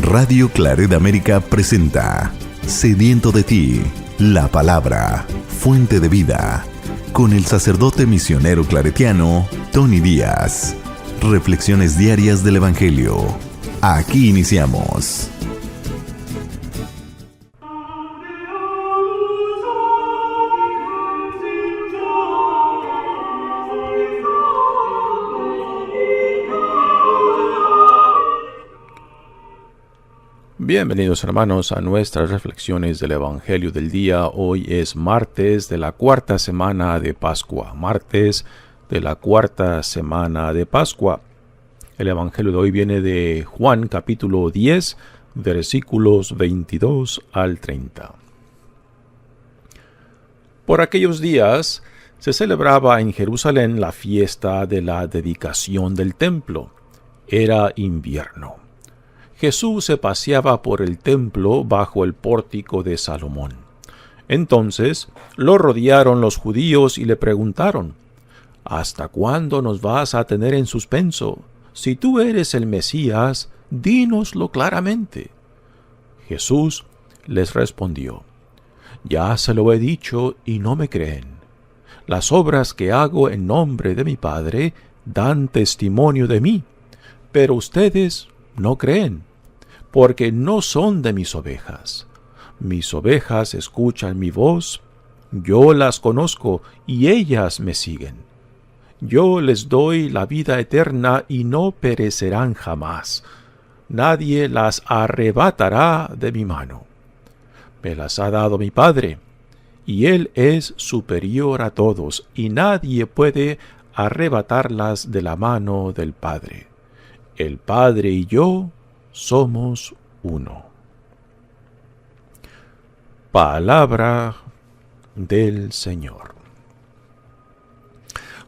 Radio Claret América presenta Sediento de ti, la palabra, fuente de vida, con el sacerdote misionero claretiano Tony Díaz. Reflexiones diarias del Evangelio. Aquí iniciamos. Bienvenidos hermanos a nuestras reflexiones del Evangelio del día. Hoy es martes de la cuarta semana de Pascua. El Evangelio de hoy viene de Juan capítulo 10, versículos 22 al 30. Por aquellos días se celebraba en Jerusalén la fiesta de la dedicación del templo. Era invierno. Jesús se paseaba por el templo bajo el pórtico de Salomón. Entonces lo rodearon los judíos y le preguntaron: ¿Hasta cuándo nos vas a tener en suspenso? Si tú eres el Mesías, dínoslo claramente. Jesús les respondió: Ya se lo he dicho y no me creen. Las obras que hago en nombre de mi Padre dan testimonio de mí, pero ustedes no creen, porque no son de mis ovejas. Mis ovejas escuchan mi voz, yo las conozco y ellas me siguen. Yo les doy la vida eterna y no perecerán jamás. Nadie las arrebatará de mi mano. Me las ha dado mi Padre, y Él es superior a todos, y nadie puede arrebatarlas de la mano del Padre. El Padre y yo somos uno. Palabra del Señor.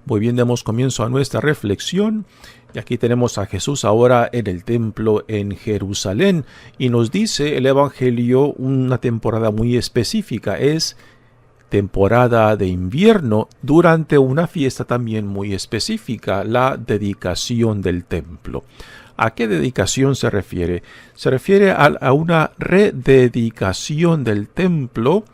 Muy bien, damos comienzo a nuestra reflexión. Y aquí tenemos a Jesús ahora en el templo en Jerusalén. Y nos dice el Evangelio una temporada muy específica. Es temporada de invierno durante una fiesta también muy específica, la dedicación del templo. ¿A qué dedicación se refiere? Se refiere a una rededicación del templo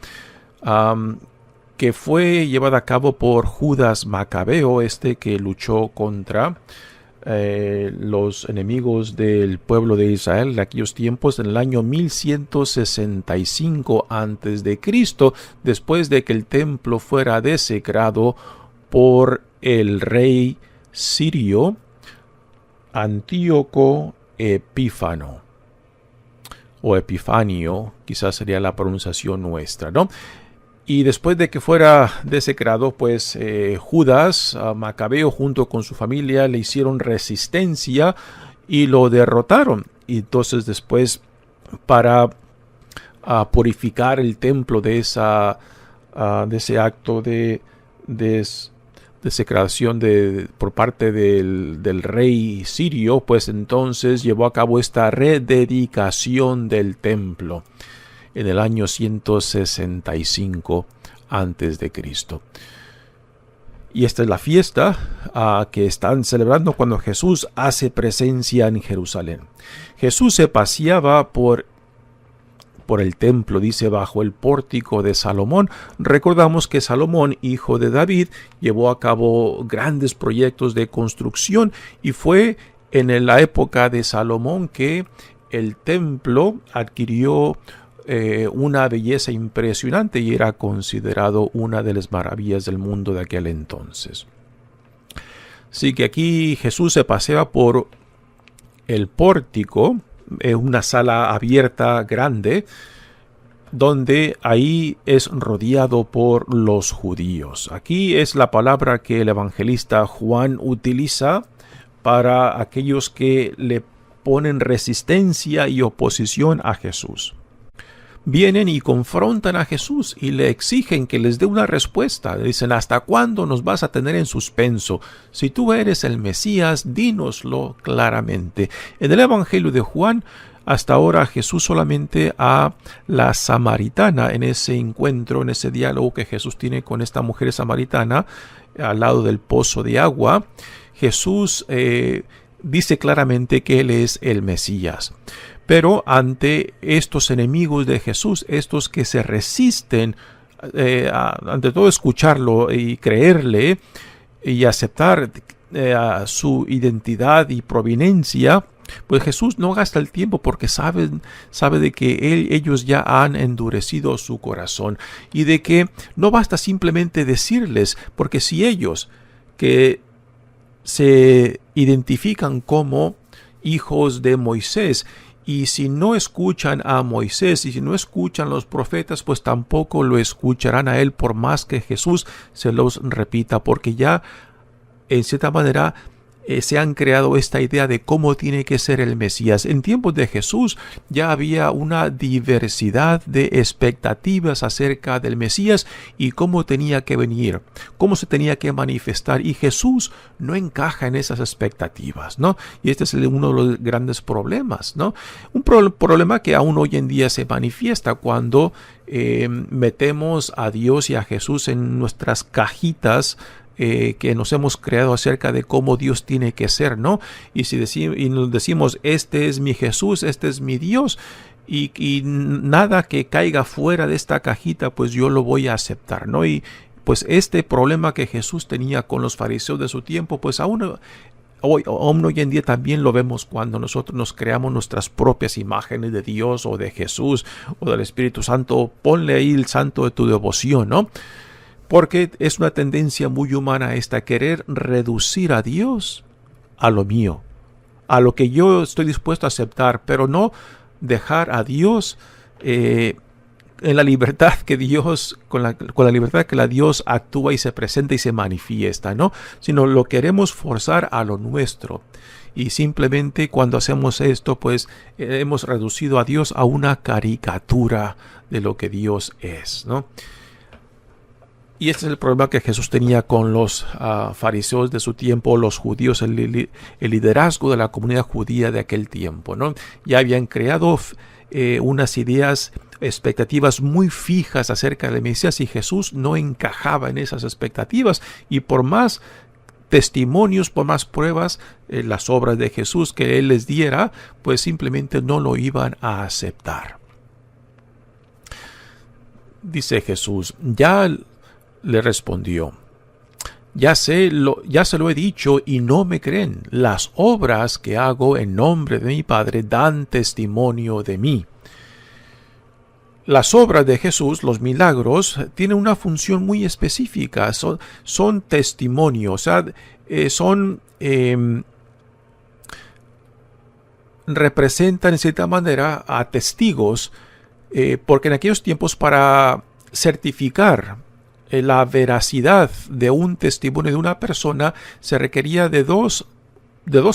que fue llevada a cabo por Judas Macabeo, que luchó contra los enemigos del pueblo de Israel en aquellos tiempos, en el año 1165 a.C., después de que el templo fuera desecrado por el rey sirio Antíoco Epífano, o Epifanio, quizás sería la pronunciación nuestra, ¿no? Y después de que fuera desecrado, pues Judas Macabeo junto con su familia le hicieron resistencia y lo derrotaron. Y entonces después, para purificar el templo de ese acto de desecración por parte del rey sirio, pues entonces llevó a cabo esta rededicación del templo en el año 165 a.C. Y esta es la fiesta que están celebrando cuando Jesús hace presencia en Jerusalén. Jesús se paseaba por el templo, dice, bajo el pórtico de Salomón. Recordamos que Salomón, hijo de David, llevó a cabo grandes proyectos de construcción y fue en la época de Salomón que el templo adquirió una belleza impresionante y era considerado una de las maravillas del mundo de aquel entonces. Así que aquí Jesús se pasea por el pórtico, una sala abierta grande, donde ahí es rodeado por los judíos. Aquí es la palabra que el evangelista Juan utiliza para aquellos que le ponen resistencia y oposición a Jesús. Vienen y confrontan a Jesús y le exigen que les dé una respuesta. Le dicen: ¿hasta cuándo nos vas a tener en suspenso? Si tú eres el Mesías, dínoslo claramente. En el Evangelio de Juan, hasta ahora Jesús solamente a la samaritana, en ese encuentro, en ese diálogo que Jesús tiene con esta mujer samaritana al lado del pozo de agua, Jesús dice claramente que Él es el Mesías. Pero ante estos enemigos de Jesús, estos que se resisten, ante todo escucharlo y creerle y aceptar su identidad y providencia, pues Jesús no gasta el tiempo porque sabe de que ellos ya han endurecido su corazón y de que no basta simplemente decirles, porque si ellos que se identifican como hijos de Moisés, y si no escuchan a Moisés y si no escuchan a los profetas, pues tampoco lo escucharán a él por más que Jesús se los repita, porque ya en cierta manera se han creado esta idea de cómo tiene que ser el Mesías. En tiempos de Jesús ya había una diversidad de expectativas acerca del Mesías y cómo tenía que venir, cómo se tenía que manifestar, y Jesús no encaja en esas expectativas, ¿no? Y este es uno de los grandes problemas, ¿no? Un problema que aún hoy en día se manifiesta cuando metemos a Dios y a Jesús en nuestras cajitas que nos hemos creado acerca de cómo Dios tiene que ser, ¿no? Y y nos decimos, este es mi Jesús, este es mi Dios, y nada que caiga fuera de esta cajita, pues yo lo voy a aceptar, ¿no? Y pues este problema que Jesús tenía con los fariseos de su tiempo, pues aún hoy en día también lo vemos cuando nosotros nos creamos nuestras propias imágenes de Dios o de Jesús o del Espíritu Santo. Ponle ahí el santo de tu devoción, ¿no? Porque es una tendencia muy humana esta, querer reducir a Dios a lo mío, a lo que yo estoy dispuesto a aceptar, pero no dejar a Dios en la libertad que Dios, con la libertad que la Dios actúa y se presenta y se manifiesta, ¿no? Sino lo queremos forzar a lo nuestro. Y simplemente cuando hacemos esto, pues hemos reducido a Dios a una caricatura de lo que Dios es, ¿no? Y este es el problema que Jesús tenía con los fariseos de su tiempo, los judíos, el liderazgo de la comunidad judía de aquel tiempo, ¿no? Ya habían creado unas ideas, expectativas muy fijas acerca del Mesías, y Jesús no encajaba en esas expectativas, y por más testimonios, por más pruebas, las obras de Jesús que Él les diera, pues simplemente no lo iban a aceptar. Dice Jesús, le respondió, ya se lo he dicho y no me creen. Las obras que hago en nombre de mi Padre dan testimonio de mí. Las obras de Jesús, los milagros, tienen una función muy específica. Son testimonio, o sea, representan en cierta manera a testigos, porque en aquellos tiempos para certificar la veracidad de un testimonio de una persona se requería de dos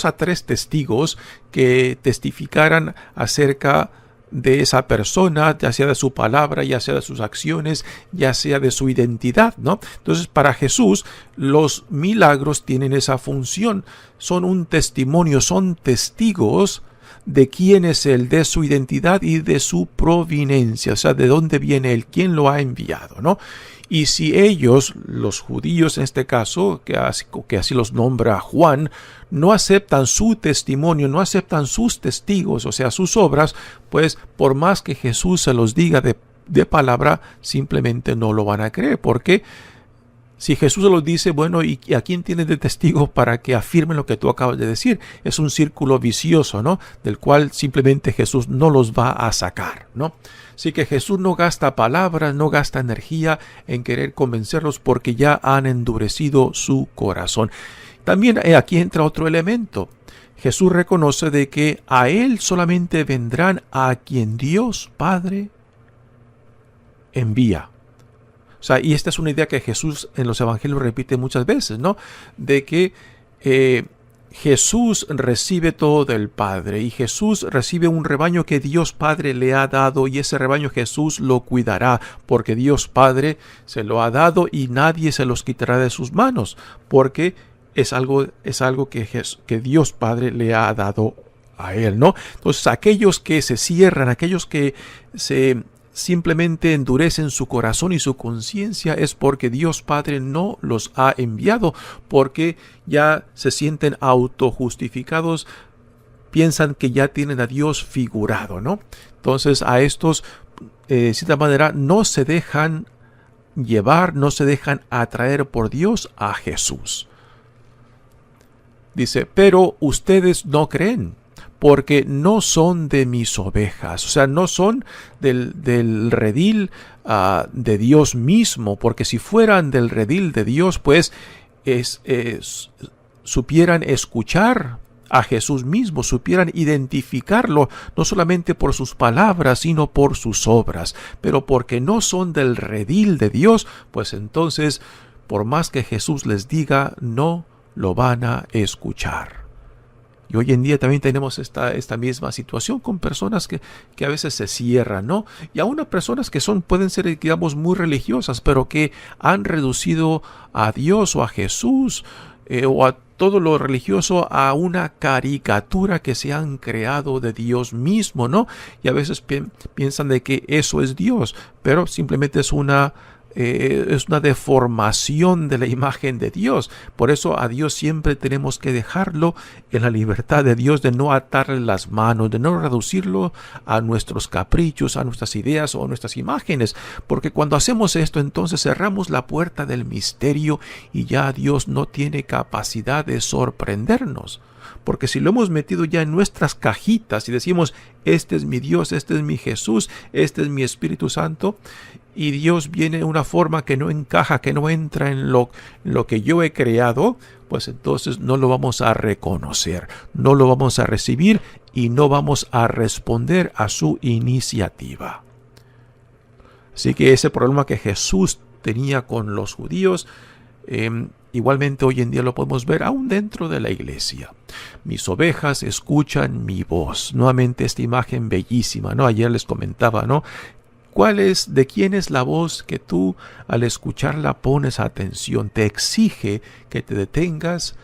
a tres testigos que testificaran acerca de esa persona, ya sea de su palabra, ya sea de sus acciones, ya sea de su identidad, ¿no? Entonces, para Jesús, los milagros tienen esa función, son un testimonio, son testigos de quién es Él, de su identidad y de su providencia, o sea, de dónde viene Él, quién lo ha enviado, ¿no? Y si ellos, los judíos en este caso, que así los nombra Juan, no aceptan su testimonio, no aceptan sus testigos, o sea, sus obras, pues por más que Jesús se los diga de palabra, simplemente no lo van a creer. Porque si Jesús se los dice, bueno, ¿y a quién tienes de testigo para que afirmen lo que tú acabas de decir? Es un círculo vicioso, ¿no? Del cual simplemente Jesús no los va a sacar, ¿no? Así que Jesús no gasta palabras, no gasta energía en querer convencerlos porque ya han endurecido su corazón. También aquí entra otro elemento. Jesús reconoce de que a Él solamente vendrán a quien Dios Padre envía. O sea, y esta es una idea que Jesús en los evangelios repite muchas veces, ¿no? De que Jesús recibe todo del Padre y Jesús recibe un rebaño que Dios Padre le ha dado, y ese rebaño Jesús lo cuidará porque Dios Padre se lo ha dado y nadie se los quitará de sus manos, porque es algo que Dios Padre le ha dado a Él, ¿no? Entonces aquellos que se cierran, aquellos que se simplemente endurecen su corazón y su conciencia, es porque Dios Padre no los ha enviado, porque ya se sienten autojustificados, piensan que ya tienen a Dios figurado, ¿no? Entonces a estos, de cierta manera, no se dejan llevar, no se dejan atraer por Dios a Jesús. Dice, pero ustedes no creen, porque no son de mis ovejas, o sea, no son del redil de Dios mismo, porque si fueran del redil de Dios, pues supieran escuchar a Jesús mismo, supieran identificarlo, no solamente por sus palabras, sino por sus obras. Pero porque no son del redil de Dios, pues entonces, por más que Jesús les diga, no lo van a escuchar. Y hoy en día también tenemos esta misma situación con personas que a veces se cierran, ¿no? Y aún a personas que pueden ser, digamos, muy religiosas, pero que han reducido a Dios o a Jesús o a todo lo religioso a una caricatura que se han creado de Dios mismo, ¿no? Y a veces piensan de que eso es Dios, pero simplemente es una deformación de la imagen de Dios. Por eso a Dios siempre tenemos que dejarlo en la libertad de Dios, de no atarle las manos, de no reducirlo a nuestros caprichos, a nuestras ideas o a nuestras imágenes, porque cuando hacemos esto, entonces cerramos la puerta del misterio y ya Dios no tiene capacidad de sorprendernos. Porque si lo hemos metido ya en nuestras cajitas y decimos, este es mi Dios, este es mi Jesús, este es mi Espíritu Santo, y Dios viene de una forma que no encaja, que no entra en lo que yo he creado, pues entonces no lo vamos a reconocer, no lo vamos a recibir y no vamos a responder a su iniciativa. Así que ese problema que Jesús tenía con los judíos, igualmente hoy en día lo podemos ver aún dentro de la iglesia. Mis ovejas escuchan mi voz. Nuevamente esta imagen bellísima, ¿no? Ayer les comentaba, ¿no? ¿De quién es la voz que tú al escucharla pones atención? Te exige que te detengas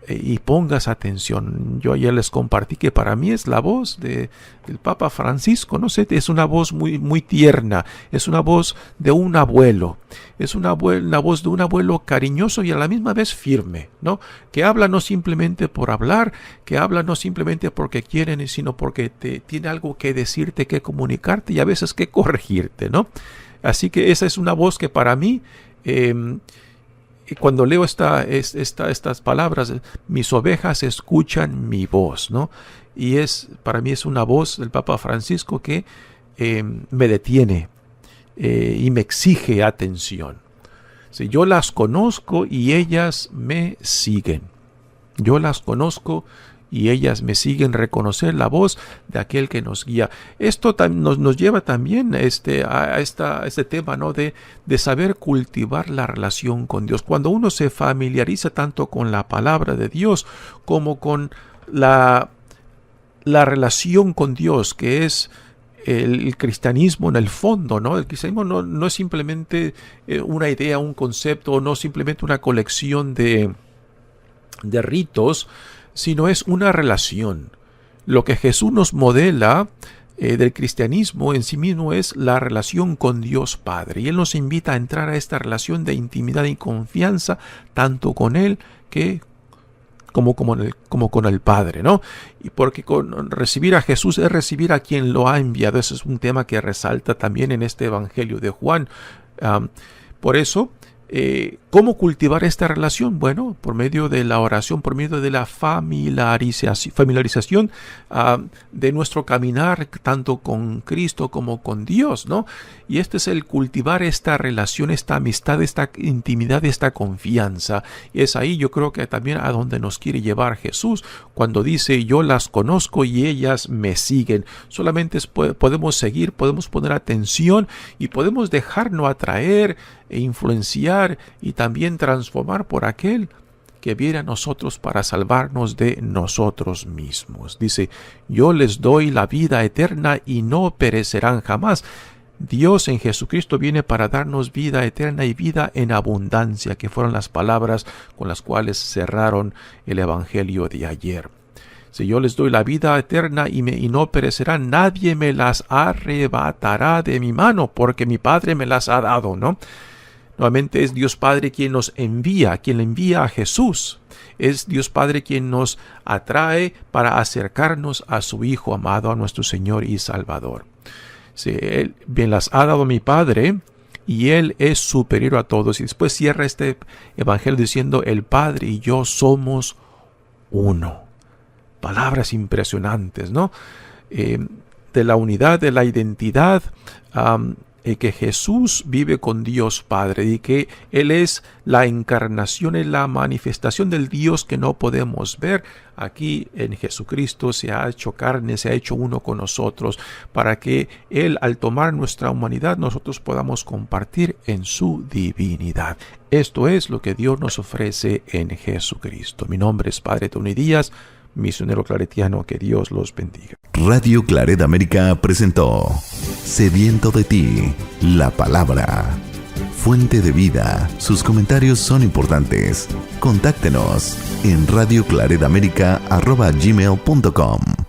y pongas atención. Yo ayer les compartí que para mí es la voz del Papa Francisco, no sé, es una voz muy, muy tierna, es una voz de un abuelo, es una voz de un abuelo cariñoso y a la misma vez firme, ¿no? Que habla no simplemente por hablar, que habla no simplemente porque quieren, sino porque tiene algo que decirte, que comunicarte y a veces que corregirte, ¿no? Así que esa es una voz que para mí, cuando leo estas palabras, mis ovejas escuchan mi voz, ¿no? Y para mí es una voz del Papa Francisco que me detiene y me exige atención. Si yo las conozco y ellas me siguen. Yo las conozco y ellas me siguen, reconocer la voz de aquel que nos guía. Esto nos lleva también a este tema, ¿no? de saber cultivar la relación con Dios. Cuando uno se familiariza tanto con la palabra de Dios como con la relación con Dios, que es el cristianismo en el fondo, ¿no? El cristianismo no es simplemente una idea, un concepto, no simplemente una colección de ritos, sino es una relación. Lo que Jesús nos modela del cristianismo en sí mismo es la relación con Dios Padre. Y Él nos invita a entrar a esta relación de intimidad y confianza, tanto con Él como con el Padre, ¿no? Y porque recibir a Jesús es recibir a quien lo ha enviado. Ese es un tema que resalta también en este Evangelio de Juan. Por eso, ¿cómo cultivar esta relación? Bueno, por medio de la oración, por medio de la familiarización de nuestro caminar tanto con Cristo como con Dios, ¿no? Y este es el cultivar esta relación, esta amistad, esta intimidad, esta confianza. Y es ahí yo creo que también a donde nos quiere llevar Jesús cuando dice, yo las conozco y ellas me siguen. Solamente podemos seguir, podemos poner atención y podemos dejarnos atraer e influenciar y también transformar por aquel que viene a nosotros para salvarnos de nosotros mismos. Dice, yo les doy la vida eterna y no perecerán jamás. Dios en Jesucristo viene para darnos vida eterna y vida en abundancia, que fueron las palabras con las cuales cerraron el Evangelio de ayer. Si yo les doy la vida eterna y no perecerán, nadie me las arrebatará de mi mano, porque mi Padre me las ha dado, ¿no? Nuevamente es Dios Padre quien nos envía, quien le envía a Jesús. Es Dios Padre quien nos atrae para acercarnos a su Hijo amado, a nuestro Señor y Salvador. Sí, Él me las ha dado mi Padre y Él es superior a todos. Y después cierra este evangelio diciendo, el Padre y yo somos uno. Palabras impresionantes, ¿no? De la unidad, de la identidad, que Jesús vive con Dios Padre y que Él es la encarnación, es la manifestación del Dios que no podemos ver. Aquí en Jesucristo se ha hecho carne, se ha hecho uno con nosotros, para que Él, al tomar nuestra humanidad, nosotros podamos compartir en su divinidad. Esto es lo que Dios nos ofrece en Jesucristo. Mi nombre es Padre Tony Díaz, misionero claretiano. Que Dios los bendiga. Radio Claret América presentó Sediento de ti, la palabra. Fuente de vida. Sus comentarios son importantes. Contáctenos en radioclaretamerica@gmail.com.